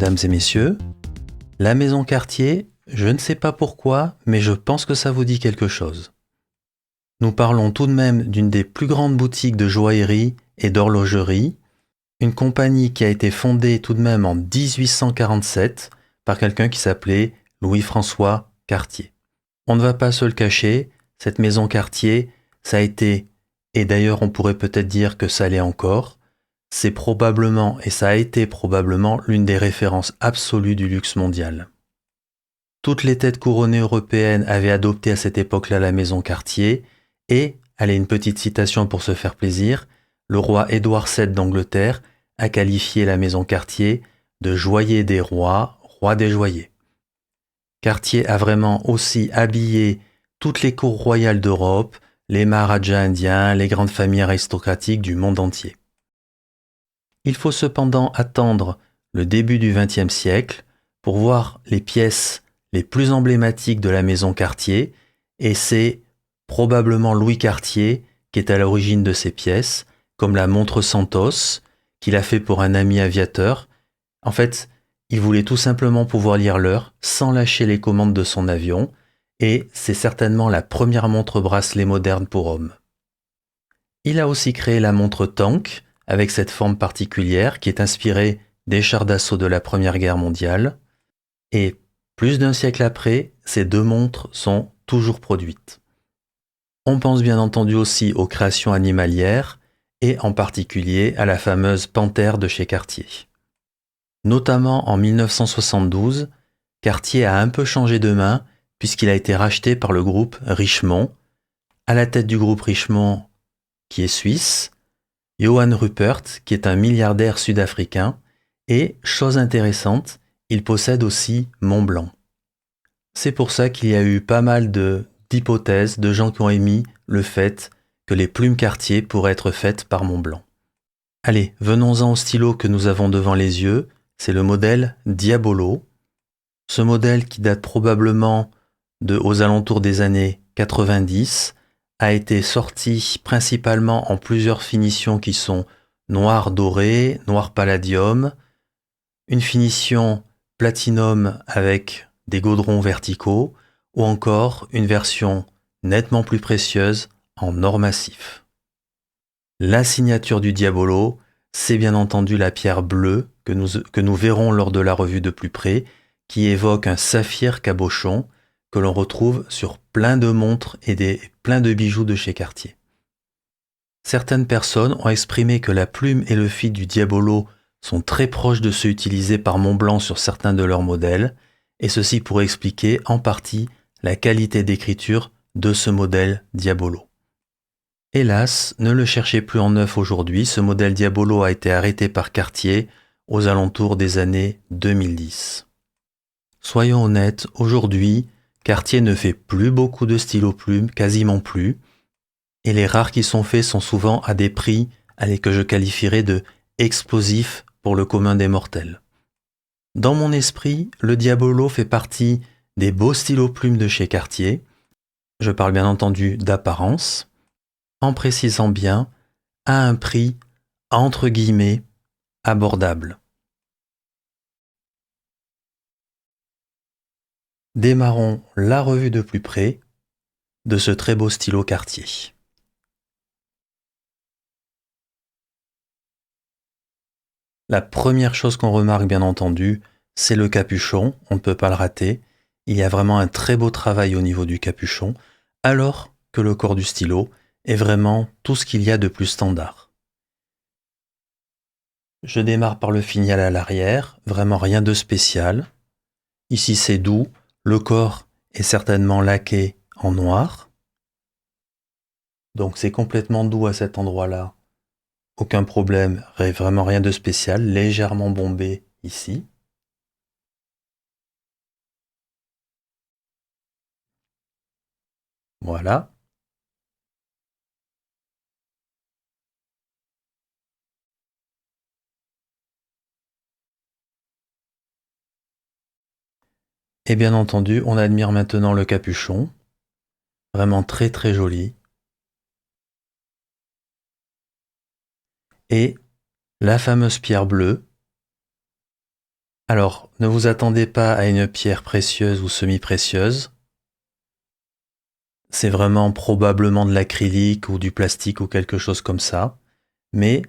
mesdames et messieurs. La maison Cartier, je ne sais pas pourquoi, mais je pense que ça vous dit quelque chose. Nous parlons tout de même d'une des plus grandes boutiques de joaillerie et d'horlogerie, une compagnie qui a été fondée tout de même en 1847 par quelqu'un qui s'appelait Louis-François Cartier. On ne va pas se le cacher, cette maison Cartier, ça a été, et d'ailleurs on pourrait peut-être dire que ça l'est encore, c'est probablement, et ça a été probablement, l'une des références absolues du luxe mondial. Toutes les têtes couronnées européennes avaient adopté à cette époque-là la maison Cartier, et, allez, une petite citation pour se faire plaisir, le roi Édouard VII d'Angleterre a qualifié la maison Cartier de joaillier des rois, roi des joailliers. Cartier a vraiment aussi habillé toutes les cours royales d'Europe, les maharajas indiens, les grandes familles aristocratiques du monde entier. Il faut cependant attendre le début du XXe siècle pour voir les pièces les plus emblématiques de la maison Cartier, et c'est probablement Louis Cartier qui est à l'origine de ces pièces, comme la montre Santos, qu'il a fait pour un ami aviateur. En fait, il voulait tout simplement pouvoir lire l'heure sans lâcher les commandes de son avion, et c'est certainement la première montre bracelet moderne pour homme. Il a aussi créé la montre Tank, avec cette forme particulière qui est inspirée des chars d'assaut de la Première Guerre mondiale, et plus d'un siècle après, ces deux montres sont toujours produites. On pense bien entendu aussi aux créations animalières, et en particulier à la fameuse panthère de chez Cartier. Notamment en 1972, Cartier a un peu changé de main puisqu'il a été racheté par le groupe Richemont. À la tête du groupe Richemont, qui est suisse, Johann Rupert, qui est un milliardaire sud-africain, et, chose intéressante, il possède aussi Montblanc. C'est pour ça qu'il y a eu pas mal d'hypothèses de gens qui ont émis le fait que les plumes Cartier pourraient être faites par Montblanc. Allez, venons-en au stylo que nous avons devant les yeux, c'est le modèle Diabolo. Ce modèle qui date probablement aux alentours des années 90, a été sorti principalement en plusieurs finitions qui sont noir doré, noir palladium, une finition platinum avec des gaudrons verticaux, ou encore une version nettement plus précieuse en or massif. La signature du Diabolo, c'est bien entendu la pierre bleue que nous verrons lors de la revue de plus près, qui évoque un saphir cabochon que l'on retrouve sur plein de montres et plein de bijoux de chez Cartier. Certaines personnes ont exprimé que la plume et le fil du Diabolo sont très proches de ceux utilisés par Montblanc sur certains de leurs modèles, et ceci pourrait expliquer en partie la qualité d'écriture de ce modèle Diabolo. Hélas, ne le cherchez plus en neuf aujourd'hui, ce modèle Diabolo a été arrêté par Cartier aux alentours des années 2010. Soyons honnêtes, aujourd'hui, Cartier ne fait plus beaucoup de stylos plumes, quasiment plus, et les rares qui sont faits sont souvent à des prix, que je qualifierais de explosifs pour le commun des mortels. Dans mon esprit, le Diabolo fait partie des beaux stylos plumes de chez Cartier. Je parle bien entendu d'apparence, en précisant bien à un prix entre guillemets abordable. Démarrons la revue de plus près de ce très beau stylo Cartier. La première chose qu'on remarque bien entendu, c'est le capuchon, on ne peut pas le rater. Il y a vraiment un très beau travail au niveau du capuchon, alors que le corps du stylo est vraiment tout ce qu'il y a de plus standard. Je démarre par le finial à l'arrière, vraiment rien de spécial. Ici c'est doux, le corps est certainement laqué en noir. Donc c'est complètement doux à cet endroit-là. Aucun problème, vraiment rien de spécial, légèrement bombé ici. Voilà. Et bien entendu, on admire maintenant le capuchon. Vraiment très très joli. Et la fameuse pierre bleue Alors, ne vous attendez pas à une pierre précieuse ou semi-précieuse. C'est vraiment probablement de l'acrylique ou du plastique ou quelque chose comme ça. Mais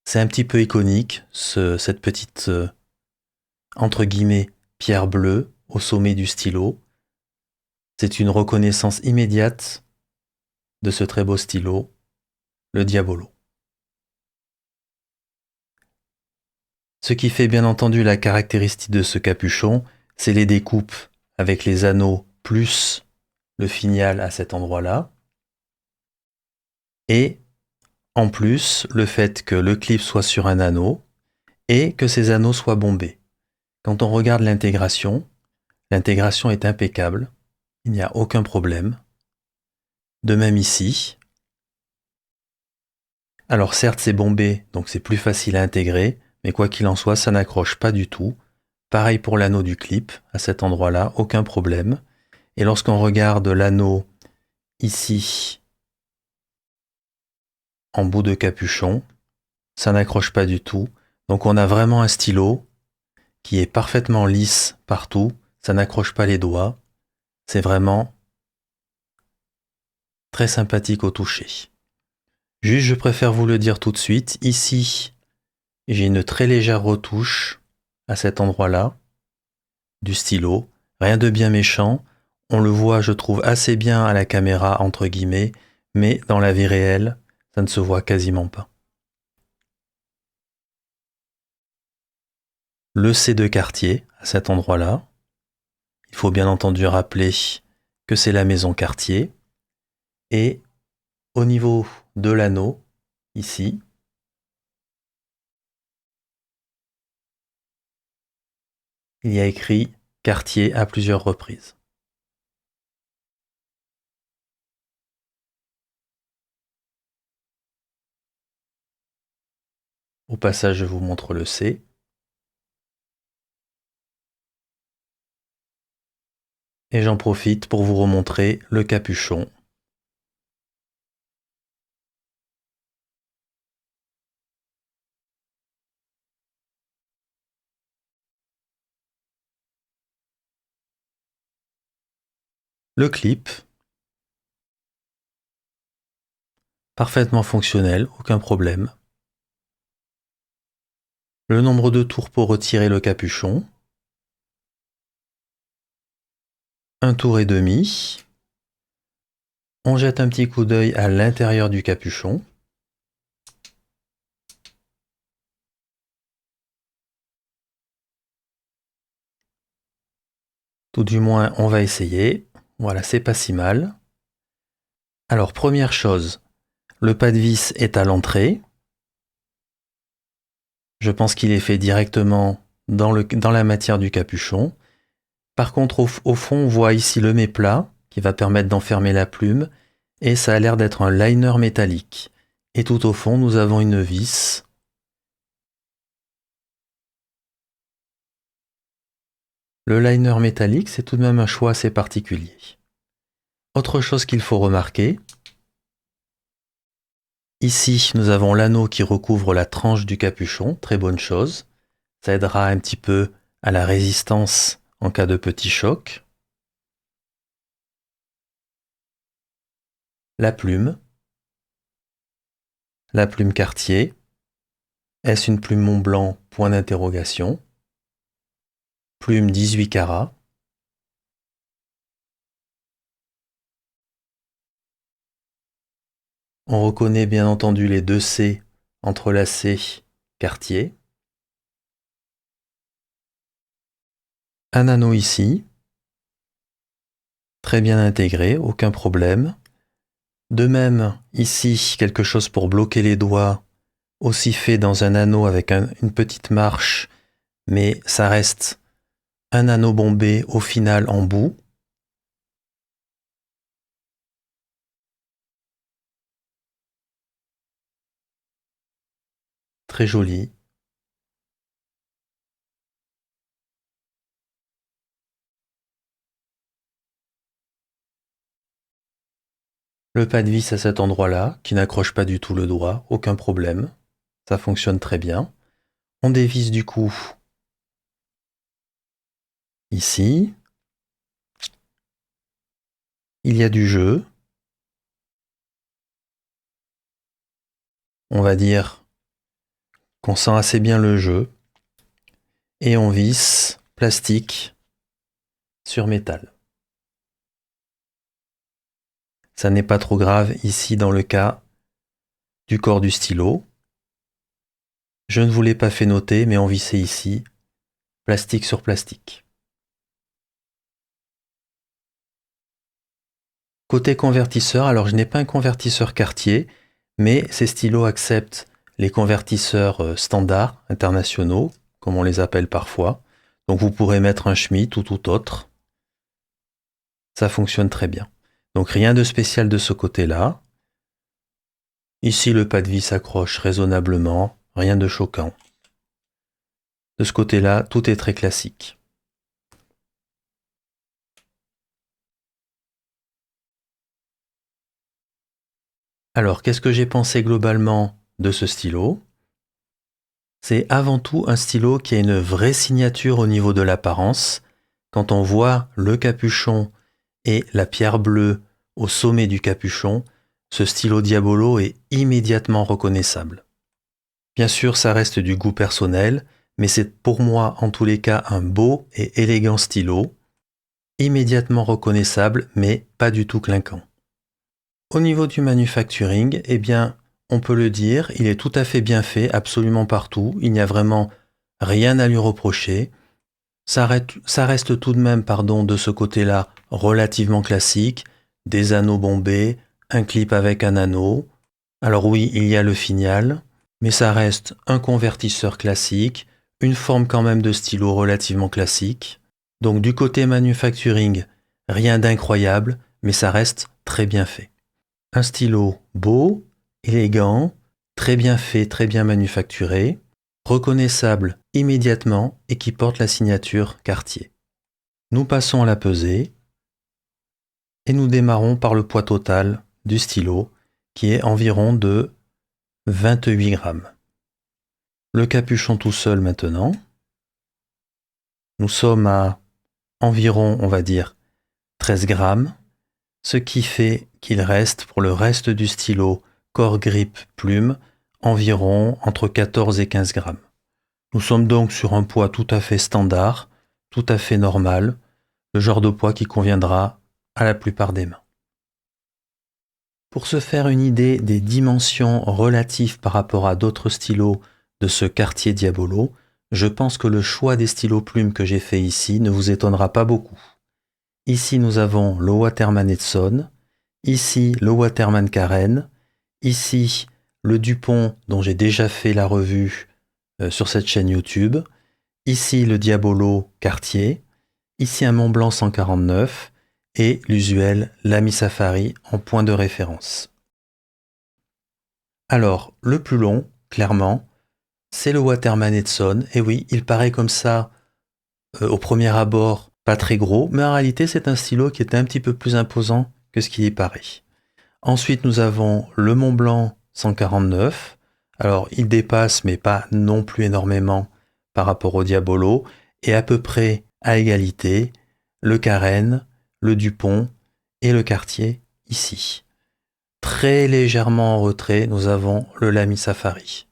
c'est un petit peu iconique, cette petite, entre guillemets, pierre bleue au sommet du stylo. C'est une reconnaissance immédiate de ce très beau stylo, le Diabolo. Ce qui fait bien entendu la caractéristique de ce capuchon, c'est les découpes avec les anneaux plus le finial à cet endroit-là. Et en plus, le fait que le clip soit sur un anneau et que ces anneaux soient bombés. Quand on regarde l'intégration est impeccable, il n'y a aucun problème. De même ici. Alors certes c'est bombé, donc c'est plus facile à intégrer, mais quoi qu'il en soit, ça n'accroche pas du tout. Pareil pour l'anneau du clip, à cet endroit-là, aucun problème. Et lorsqu'on regarde l'anneau ici, en bout de capuchon, ça n'accroche pas du tout. Donc on a vraiment un stylo qui est parfaitement lisse partout, ça n'accroche pas les doigts. C'est vraiment très sympathique au toucher. Juste, je préfère vous le dire tout de suite, ici, j'ai une très légère retouche à cet endroit-là du stylo, rien de bien méchant. On le voit, je trouve, assez bien à la caméra, entre guillemets, mais dans la vie réelle, ça ne se voit quasiment pas. Le C de Cartier, à cet endroit-là. Il faut bien entendu rappeler que c'est la maison Cartier. Et au niveau de l'anneau, ici, il y a écrit Cartier à plusieurs reprises. Au passage, je vous montre le C. Et j'en profite pour vous remontrer le capuchon. Le clip, parfaitement fonctionnel, aucun problème. Le nombre de tours pour retirer le capuchon. 1 tour et demi. On jette un petit coup d'œil à l'intérieur du capuchon. Tout du moins, on va essayer. Voilà, c'est pas si mal. Alors, première chose, le pas de vis est à l'entrée. Je pense qu'il est fait directement dans la matière du capuchon. Par contre, au fond, on voit ici le méplat qui va permettre d'enfermer la plume et ça a l'air d'être un liner métallique. Et tout au fond, nous avons une vis. Le liner métallique, c'est tout de même un choix assez particulier. Autre chose qu'il faut remarquer, ici, nous avons l'anneau qui recouvre la tranche du capuchon, très bonne chose. Ça aidera un petit peu à la résistance en cas de petit choc. La plume Cartier. Est-ce une plume Montblanc? Point d'interrogation. Plume 18 carats. On reconnaît bien entendu les deux C entrelacés Cartier. Un anneau ici, très bien intégré, aucun problème. De même, ici, quelque chose pour bloquer les doigts, aussi fait dans un anneau avec une petite marche, mais ça reste un anneau bombé au final en bout. Très joli. Le pas de vis à cet endroit-là, qui n'accroche pas du tout le doigt, aucun problème. Ça fonctionne très bien. On dévisse du coup ici. Il y a du jeu. On va dire qu'on sent assez bien le jeu. Et on visse plastique sur métal. Ça n'est pas trop grave ici dans le cas du corps du stylo. Je ne vous l'ai pas fait noter, mais on vissait ici plastique sur plastique. Côté convertisseur, alors je n'ai pas un convertisseur Cartier, mais ces stylos acceptent les convertisseurs standards, internationaux, comme on les appelle parfois. Donc vous pourrez mettre un Schmitt ou tout autre. Ça fonctionne très bien. Donc rien de spécial de ce côté-là. Ici, le pas de vis s'accroche raisonnablement, rien de choquant. De ce côté-là, tout est très classique. Alors, qu'est-ce que j'ai pensé globalement de ce stylo? C'est avant tout un stylo qui a une vraie signature au niveau de l'apparence. Quand on voit le capuchon et la pierre bleue au sommet du capuchon, ce stylo Diabolo est immédiatement reconnaissable. Bien sûr, ça reste du goût personnel, mais c'est pour moi en tous les cas un beau et élégant stylo, immédiatement reconnaissable, mais pas du tout clinquant. Au niveau du manufacturing, eh bien, on peut le dire, il est tout à fait bien fait, absolument partout. Il n'y a vraiment rien à lui reprocher. Ça reste tout de même, de ce côté-là, relativement classique. Des anneaux bombés, un clip avec un anneau. Alors oui, il y a le finial, mais ça reste un convertisseur classique, une forme quand même de stylo relativement classique. Donc du côté manufacturing, rien d'incroyable, mais ça reste très bien fait. Un stylo beau, élégant, très bien fait, très bien manufacturé, reconnaissable immédiatement et qui porte la signature Cartier. Nous passons à la pesée et nous démarrons par le poids total du stylo qui est environ de 28 grammes. Le capuchon tout seul maintenant. Nous sommes à environ, on va dire, 13 grammes, ce qui fait qu'il reste pour le reste du stylo corps grip plume environ entre 14 et 15 grammes. Nous sommes donc sur un poids tout à fait standard, tout à fait normal, le genre de poids qui conviendra à la plupart des mains. Pour se faire une idée des dimensions relatives par rapport à d'autres stylos de ce Cartier Diabolo, je pense que le choix des stylos plumes que j'ai fait ici ne vous étonnera pas beaucoup. Ici, nous avons le Waterman Edson, ici le Waterman Karen, ici le Dupont dont j'ai déjà fait la revue sur cette chaîne YouTube, ici le Diabolo Cartier, ici un Montblanc 149 et l'usuel Lamy Safari en point de référence. Alors, le plus long, clairement, c'est le Waterman Edson. Et oui, il paraît comme ça, au premier abord, pas très gros, mais en réalité, c'est un stylo qui est un petit peu plus imposant que ce qu'il y paraît. Ensuite, nous avons le Montblanc 149. Alors, il dépasse, mais pas non plus énormément par rapport au Diabolo, et à peu près à égalité, le Karen, le Dupont et le Cartier ici. Très légèrement en retrait, nous avons le Lamy Safari.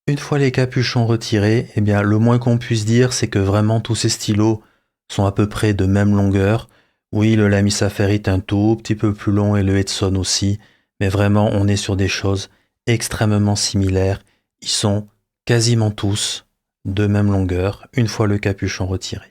Une fois les capuchons retirés, eh bien, le moins qu'on puisse dire, c'est que vraiment tous ces stylos sont à peu près de même longueur. Oui, le Lamy Safari est un tout petit peu plus long et le Edson aussi, mais vraiment, on est sur des choses extrêmement similaires. Ils sont quasiment tous de même longueur, une fois le capuchon retiré.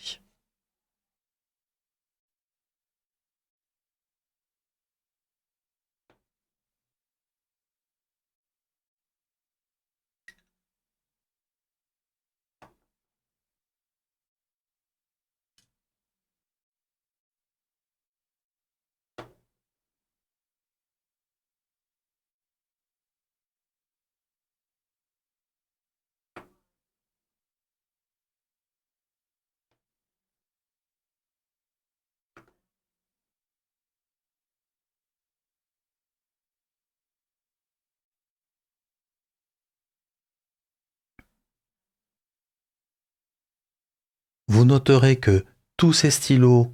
Vous noterez que tous ces stylos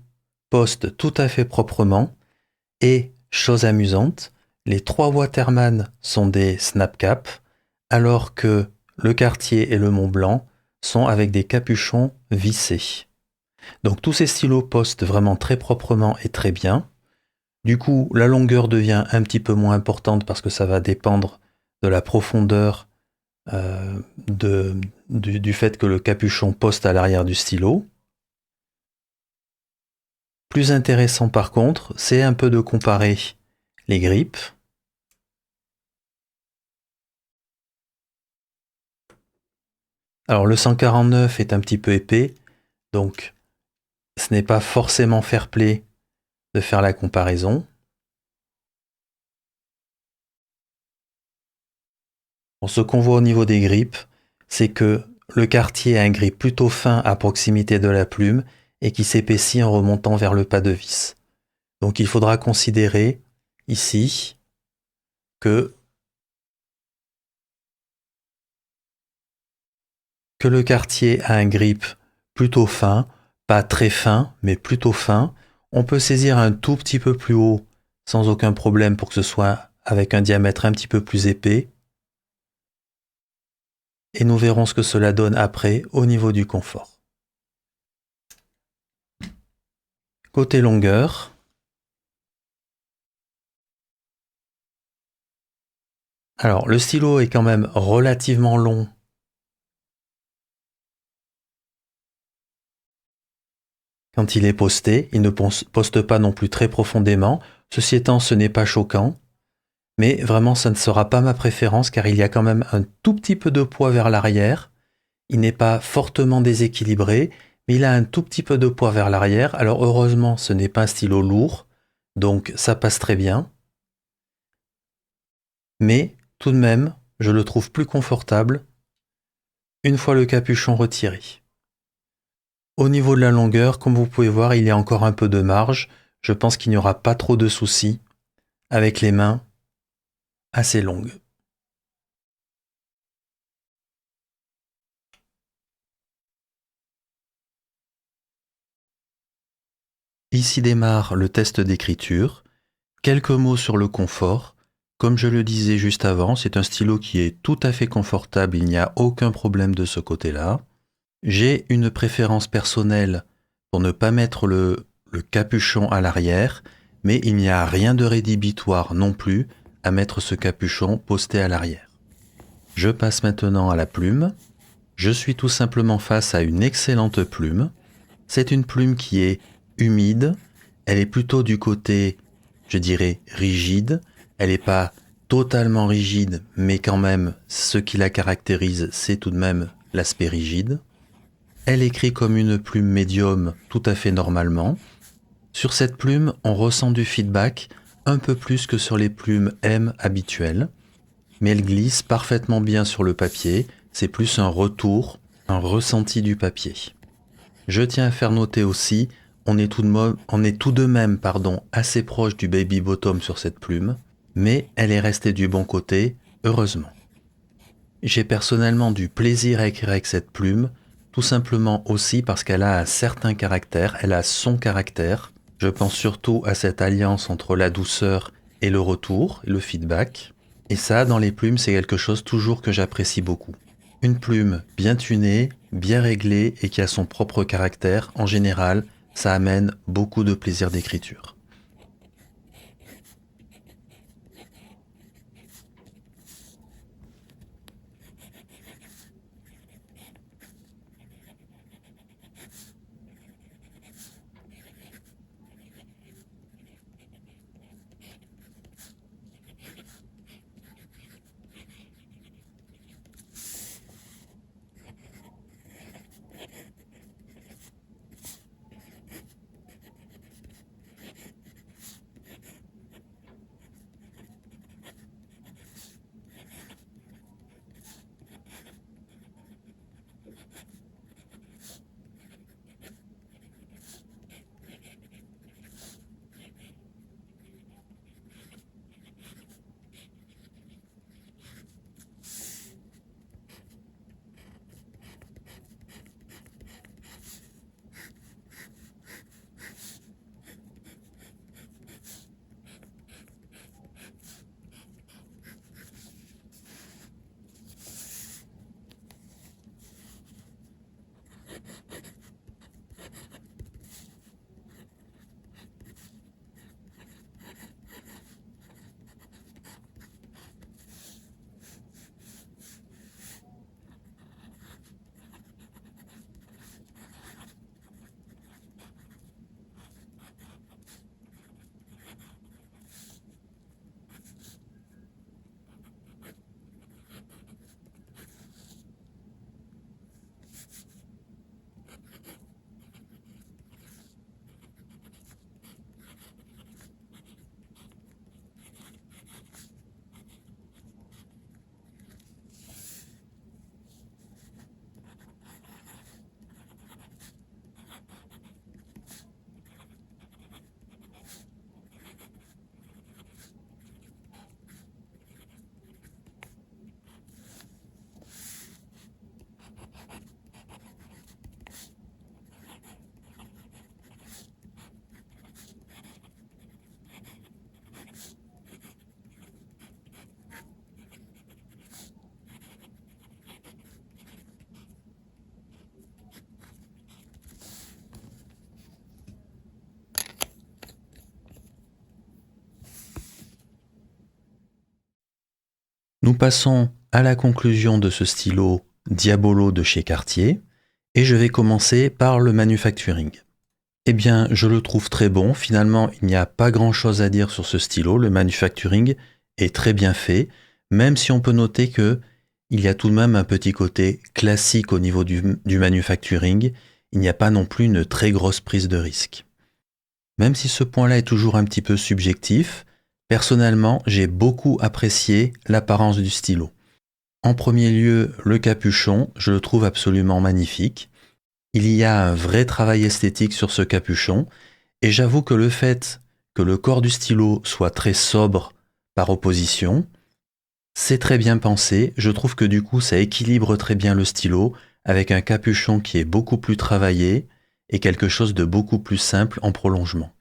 postent tout à fait proprement et, chose amusante, les 3 Waterman sont des snap-cap alors que le Cartier et le Montblanc sont avec des capuchons vissés. Donc tous ces stylos postent vraiment très proprement et très bien. Du coup, la longueur devient un petit peu moins importante parce que ça va dépendre de la profondeur du fait que le capuchon poste à l'arrière du stylo. Plus intéressant par contre, c'est un peu de comparer les grippes. Alors le 149 est un petit peu épais, donc ce n'est pas forcément fair-play de faire la comparaison. Bon, ce qu'on voit au niveau des grippes, c'est que le Cartier a un grip plutôt fin à proximité de la plume et qui s'épaissit en remontant vers le pas de vis. Donc il faudra considérer ici que le Cartier a un grip plutôt fin, pas très fin, mais plutôt fin. On peut saisir un tout petit peu plus haut sans aucun problème pour que ce soit avec un diamètre un petit peu plus épais. Et nous verrons ce que cela donne après au niveau du confort. Côté longueur, alors le stylo est quand même relativement long quand il est posté. Il ne poste pas non plus très profondément. Ceci étant, ce n'est pas choquant. Mais vraiment, ça ne sera pas ma préférence car il y a quand même un tout petit peu de poids vers l'arrière. Il n'est pas fortement déséquilibré, mais il a un tout petit peu de poids vers l'arrière. Alors heureusement, ce n'est pas un stylo lourd, donc ça passe très bien. Mais tout de même, je le trouve plus confortable une fois le capuchon retiré. Au niveau de la longueur, comme vous pouvez voir, il y a encore un peu de marge. Je pense qu'il n'y aura pas trop de soucis avec les mains assez longues. Ici démarre le test d'écriture. Quelques mots sur le confort. Comme je le disais juste avant, c'est un stylo qui est tout à fait confortable, il n'y a aucun problème de ce côté-là. J'ai une préférence personnelle pour ne pas mettre le capuchon à l'arrière, mais il n'y a rien de rédhibitoire non plus à mettre ce capuchon posté à l'arrière. Je passe maintenant à la plume. Je suis tout simplement face à une excellente plume. C'est une plume qui est humide, elle est plutôt du côté, je dirais, rigide. Elle n'est pas totalement rigide, mais quand même, ce qui la caractérise, c'est tout de même l'aspect rigide. Elle écrit comme une plume médium tout à fait normalement. Sur cette plume, on ressent du feedback un peu plus que sur les plumes M habituelles, mais elle glisse parfaitement bien sur le papier. C'est plus un retour, un ressenti du papier. Je tiens à faire noter aussi, on est tout de même assez proche du baby bottom sur cette plume, mais elle est restée du bon côté, heureusement. J'ai personnellement du plaisir à écrire avec cette plume, tout simplement aussi parce qu'elle a un certain caractère, elle a son caractère. Je pense surtout à cette alliance entre la douceur et le retour, le feedback. Et ça, dans les plumes, c'est quelque chose toujours que j'apprécie beaucoup. Une plume bien tunée, bien réglée et qui a son propre caractère, en général, ça amène beaucoup de plaisir d'écriture. Nous passons à la conclusion de ce stylo Diabolo de chez Cartier et je vais commencer par le manufacturing. Eh bien, je le trouve très bon. Finalement, il n'y a pas grand-chose à dire sur ce stylo. Le manufacturing est très bien fait, même si on peut noter que il y a tout de même un petit côté classique au niveau du manufacturing. Il n'y a pas non plus une très grosse prise de risque. Même si ce point-là est toujours un petit peu subjectif, personnellement, j'ai beaucoup apprécié l'apparence du stylo. En premier lieu, le capuchon, je le trouve absolument magnifique. Il y a un vrai travail esthétique sur ce capuchon, et j'avoue que le fait que le corps du stylo soit très sobre par opposition, c'est très bien pensé. Je trouve que du coup, ça équilibre très bien le stylo avec un capuchon qui est beaucoup plus travaillé et quelque chose de beaucoup plus simple en prolongement.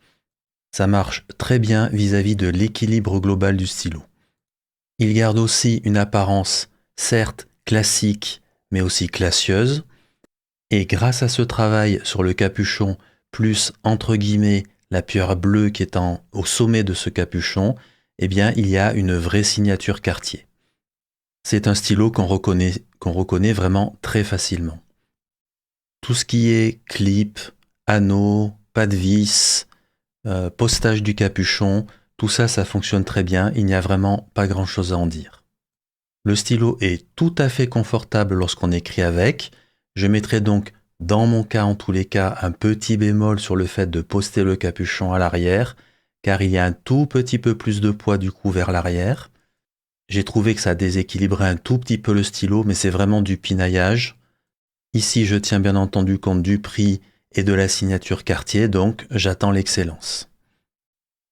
Ça marche très bien vis-à-vis de l'équilibre global du stylo. Il garde aussi une apparence, certes classique, mais aussi classieuse. Et grâce à ce travail sur le capuchon, plus entre guillemets la pierre bleue qui est au sommet de ce capuchon, eh bien il y a une vraie signature Cartier. C'est un stylo qu'on reconnaît vraiment très facilement. Tout ce qui est clip, anneau, pas de vis, postage du capuchon, tout ça, ça fonctionne très bien, il n'y a vraiment pas grand-chose à en dire. Le stylo est tout à fait confortable lorsqu'on écrit avec. Je mettrai donc, dans mon cas en tous les cas, un petit bémol sur le fait de poster le capuchon à l'arrière, car il y a un tout petit peu plus de poids du coup vers l'arrière. J'ai trouvé que ça déséquilibrait un tout petit peu le stylo, mais c'est vraiment du pinaillage. Ici, je tiens bien entendu compte du prix et de la signature Cartier, donc j'attends l'excellence.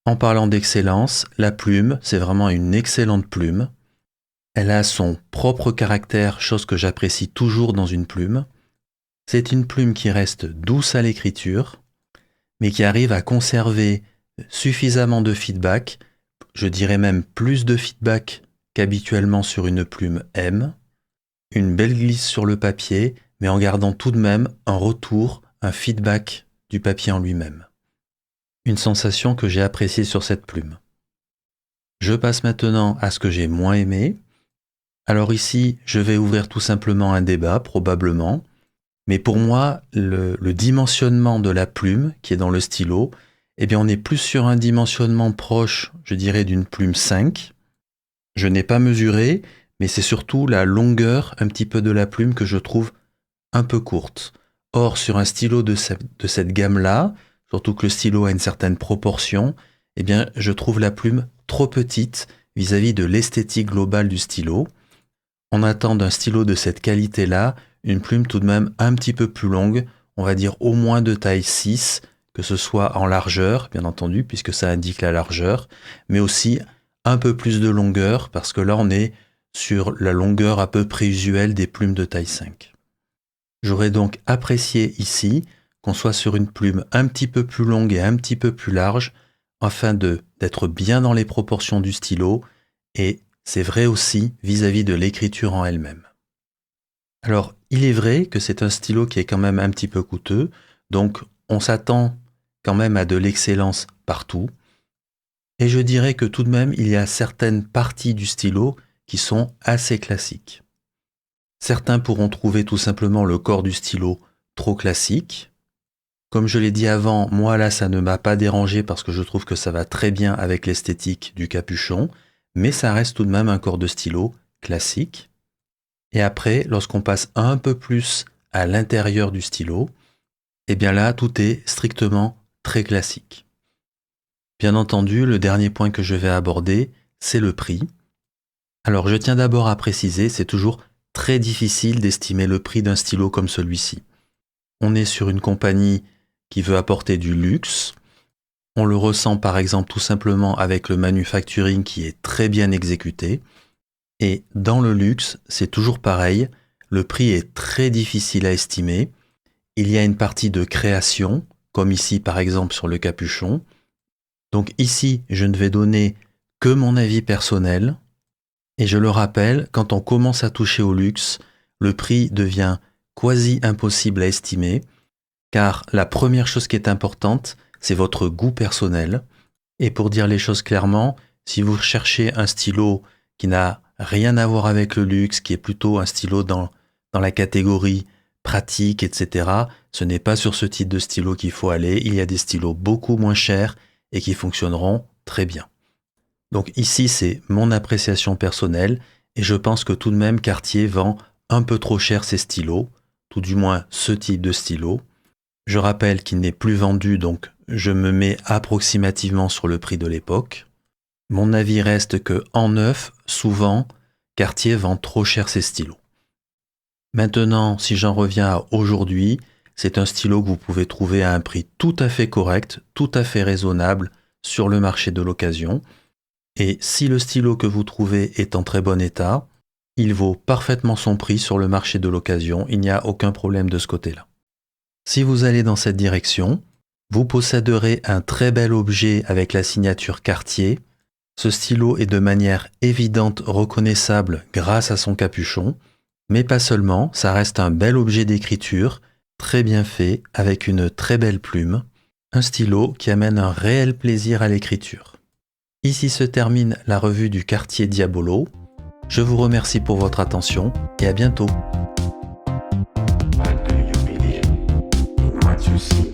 En parlant d'excellence, la plume, c'est vraiment une excellente plume. Elle a son propre caractère, chose que j'apprécie toujours dans une plume. C'est une plume qui reste douce à l'écriture, mais qui arrive à conserver suffisamment de feedback, je dirais même plus de feedback qu'habituellement sur une plume M, une belle glisse sur le papier, mais en gardant tout de même un retour, un feedback du papier en lui-même. Une sensation que j'ai appréciée sur cette plume. Je passe maintenant à ce que j'ai moins aimé. Alors ici, je vais ouvrir tout simplement un débat, probablement. Mais pour moi, le dimensionnement de la plume, qui est dans le stylo, eh bien on est plus sur un dimensionnement proche, je dirais, d'une plume 5. Je n'ai pas mesuré, mais c'est surtout la longueur un petit peu de la plume que je trouve un peu courte. Or, sur un stylo de cette gamme-là, surtout que le stylo a une certaine proportion, eh bien je trouve la plume trop petite vis-à-vis de l'esthétique globale du stylo. On attend d'un stylo de cette qualité-là une plume tout de même un petit peu plus longue, on va dire au moins de taille 6, que ce soit en largeur, bien entendu, puisque ça indique la largeur, mais aussi un peu plus de longueur, parce que là on est sur la longueur à peu près usuelle des plumes de taille 5. J'aurais donc apprécié ici qu'on soit sur une plume un petit peu plus longue et un petit peu plus large, afin d'être bien dans les proportions du stylo, et c'est vrai aussi vis-à-vis de l'écriture en elle-même. Alors, il est vrai que c'est un stylo qui est quand même un petit peu coûteux, donc on s'attend quand même à de l'excellence partout. Et je dirais que tout de même, il y a certaines parties du stylo qui sont assez classiques. Certains pourront trouver tout simplement le corps du stylo trop classique. Comme je l'ai dit avant, moi là, ça ne m'a pas dérangé parce que je trouve que ça va très bien avec l'esthétique du capuchon, mais ça reste tout de même un corps de stylo classique. Et après, lorsqu'on passe un peu plus à l'intérieur du stylo, eh bien là, tout est strictement très classique. Bien entendu, le dernier point que je vais aborder, c'est le prix. Alors je tiens d'abord à préciser, c'est toujours très difficile d'estimer le prix d'un stylo comme celui-ci. On est sur une compagnie qui veut apporter du luxe. On le ressent par exemple tout simplement avec le manufacturing qui est très bien exécuté. Et dans le luxe, c'est toujours pareil, le prix est très difficile à estimer. Il y a une partie de création, comme ici par exemple sur le capuchon. Donc ici, je ne vais donner que mon avis personnel. Et je le rappelle, quand on commence à toucher au luxe, le prix devient quasi impossible à estimer, car la première chose qui est importante, c'est votre goût personnel. Et pour dire les choses clairement, si vous cherchez un stylo qui n'a rien à voir avec le luxe, qui est plutôt un stylo dans la catégorie pratique, etc. Ce n'est pas sur ce type de stylo qu'il faut aller. Il y a des stylos beaucoup moins chers et qui fonctionneront très bien. Donc ici, c'est mon appréciation personnelle et je pense que tout de même Cartier vend un peu trop cher ses stylos, tout du moins ce type de stylo. Je rappelle qu'il n'est plus vendu, donc je me mets approximativement sur le prix de l'époque. Mon avis reste que en neuf, souvent, Cartier vend trop cher ses stylos. Maintenant, si j'en reviens à aujourd'hui, c'est un stylo que vous pouvez trouver à un prix tout à fait correct, tout à fait raisonnable sur le marché de l'occasion. Et si le stylo que vous trouvez est en très bon état, il vaut parfaitement son prix sur le marché de l'occasion, il n'y a aucun problème de ce côté-là. Si vous allez dans cette direction, vous posséderez un très bel objet avec la signature Cartier. Ce stylo est de manière évidente reconnaissable grâce à son capuchon, mais pas seulement, ça reste un bel objet d'écriture, très bien fait, avec une très belle plume, un stylo qui amène un réel plaisir à l'écriture. Ici se termine la revue du Cartier Diabolo. Je vous remercie pour votre attention et à bientôt. Why do you believe in what you see?